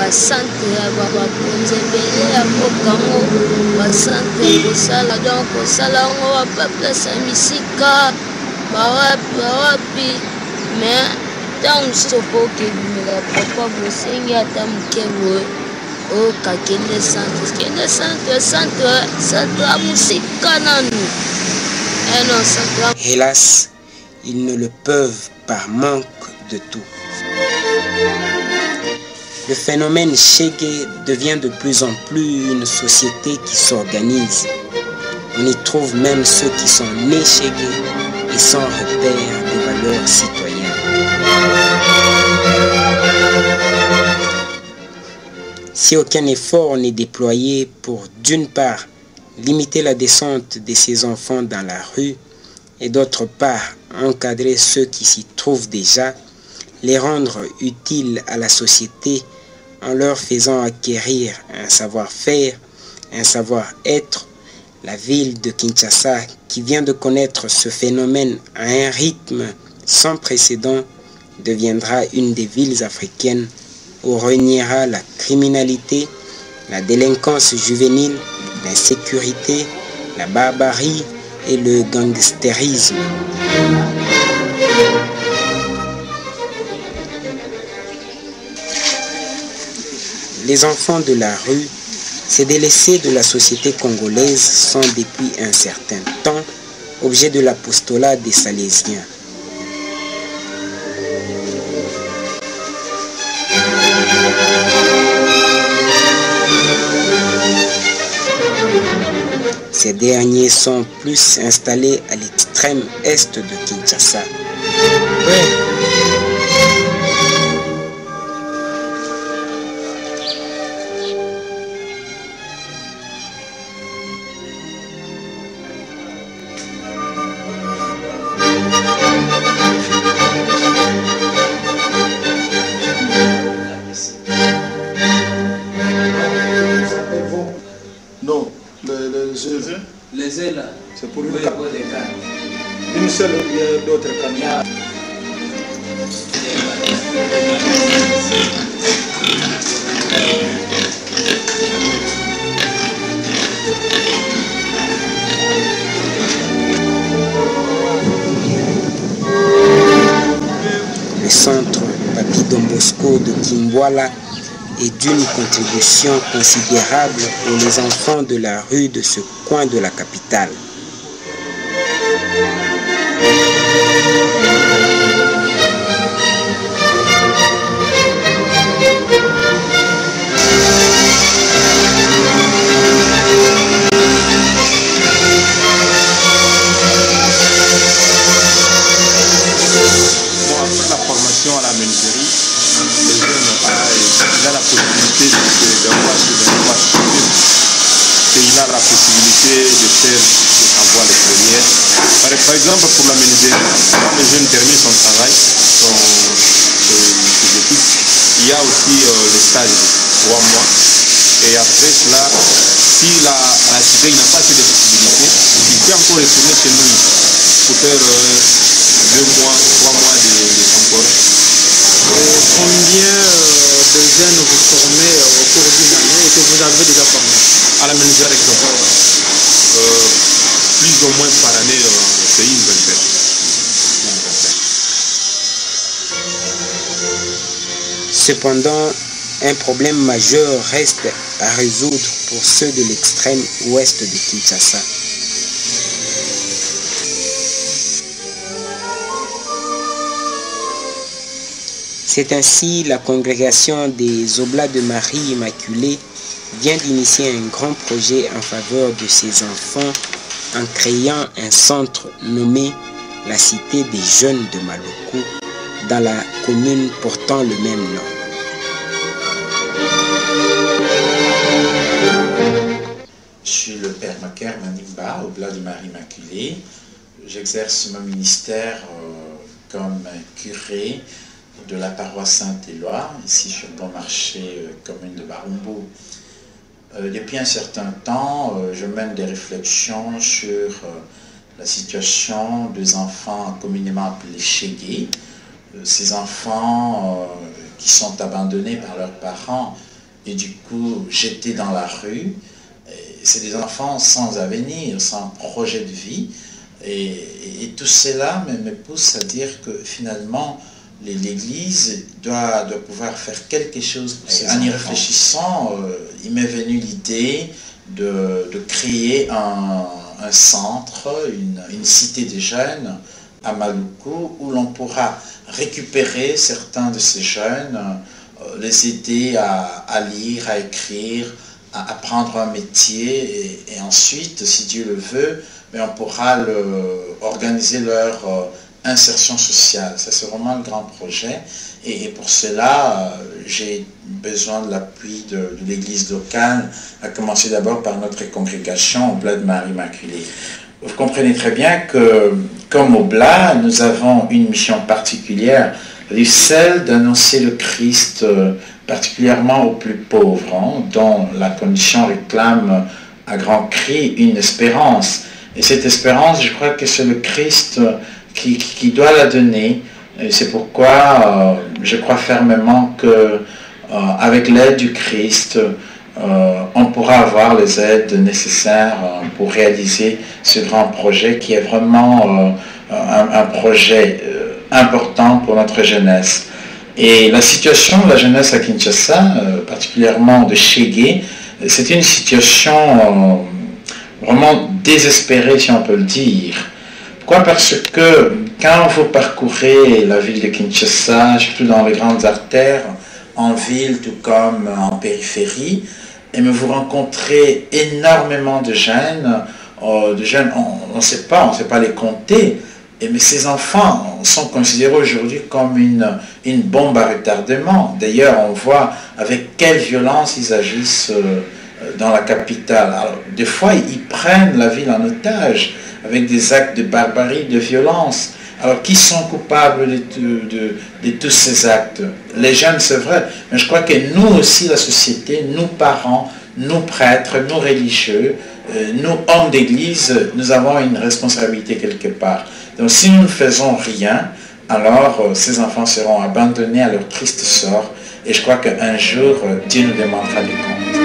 Basante bakonzi ebele ya mboka ngo basante kosala donc kosala ngo baplace misika bawapi mais ntango mosusu okoki ebimela papa bosengi ata moke boye okakende centre ya mosika nanu. Hélas, ils ne le peuvent par manque de tout. Le phénomène Chégué devient de plus en plus une société qui s'organise. On y trouve même ceux qui sont nés Chégué et sans repère des valeurs citoyennes. Si aucun effort n'est déployé pour, d'une part, limiter la descente de ces enfants dans la rue et d'autre part, encadrer ceux qui s'y trouvent déjà, les rendre utiles à la société en leur faisant acquérir un savoir-faire, un savoir-être, la ville de Kinshasa, qui vient de connaître ce phénomène à un rythme sans précédent, deviendra une des villes africaines où régnera la criminalité, la délinquance juvénile, l'insécurité, la barbarie et le gangstérisme. Les enfants de la rue, ces délaissés de la société congolaise, sont depuis un certain temps objet de l'apostolat des Salésiens. Ces derniers sont plus installés à l'extrême est de Kinshasa. Les ailes là. C'est pour une carte. Une seule, il y a d'autres cartes. Le centre Papi Don Bosco de Kimbwala est d'une contribution considérable pour les enfants de la rue de ce coin de la capitale. Après la formation à la menuiserie, les jeunes il a la possibilité d'avoir il a la possibilité de faire avoir l'expérience. Par exemple, pour la menuiserie, quand les jeunes terminent son travail, ses études, il y a aussi le stage de 3 mois. Et après cela, si la cité n'a pas assez de possibilités, il peut encore retourner chez nous pour faire 2 mois, 3 mois de temporaire. Combien de jeunes vous formez au cours d'une année et que vous avez déjà formé? À la menuiserie, plus ou moins par année, c'est une vingtaine. Cependant, un problème majeur reste à résoudre pour ceux de l'extrême ouest de Kinshasa. C'est ainsi la congrégation des Oblats de Marie Immaculée vient d'initier un grand projet en faveur de ces enfants en créant un centre nommé la Cité des Jeunes de Maloko dans la commune portant le même nom. Je suis le père Maker Manimba, Oblat de Marie Immaculée. J'exerce mon ministère comme curé de la paroisse Saint-Éloi, ici sur le bon marché, commune de Barumbu. Depuis un certain temps, je mène des réflexions sur la situation des enfants communément appelés chégués, ces enfants qui sont abandonnés par leurs parents et du coup jetés dans la rue. C'est des enfants sans avenir, sans projet de vie. Et tout cela me pousse à dire que finalement, l'Église doit pouvoir faire quelque chose pour ces enfants. En y réfléchissant, il m'est venu l'idée de créer un centre, une cité des jeunes à Maluku, où l'on pourra récupérer certains de ces jeunes, les aider à lire, à écrire, à apprendre un métier, et ensuite, si Dieu le veut, on pourra organiser leur insertion sociale. Ça, c'est vraiment un grand projet. Et pour cela, j'ai besoin de l'appui de l'église locale, à commencer d'abord par notre congrégation Oblat de Marie Immaculée. Vous comprenez très bien que, comme Oblat, nous avons une mission particulière, celle d'annoncer le Christ particulièrement aux plus pauvres, dont la condition réclame à grands cris une espérance. Et cette espérance, je crois que c'est le Christ qui doit la donner. Et c'est pourquoi je crois fermement que avec l'aide du Christ, on pourra avoir les aides nécessaires pour réaliser ce grand projet qui est vraiment un projet important pour notre jeunesse. Et la situation de la jeunesse à Kinshasa, particulièrement de Chégué, c'est une situation vraiment désespérée, si on peut le dire. Pourquoi? Parce que quand vous parcourez la ville de Kinshasa, surtout dans les grandes artères, en ville tout comme en périphérie, et vous rencontrez énormément de jeunes, on ne sait pas les compter, mais ces enfants sont considérés aujourd'hui comme une bombe à retardement. D'ailleurs, on voit avec quelle violence ils agissent dans la capitale. Alors, des fois, ils prennent la ville en otage avec des actes de barbarie, de violence. Alors, qui sont coupables de tous ces actes? Les jeunes, c'est vrai, mais je crois que nous aussi, la société, nous parents, nous prêtres, nous religieux, nous hommes d'église, nous avons une responsabilité quelque part. Donc, si nous ne faisons rien, alors ces enfants seront abandonnés à leur triste sort, et je crois qu'un jour, Dieu nous demandera des comptes.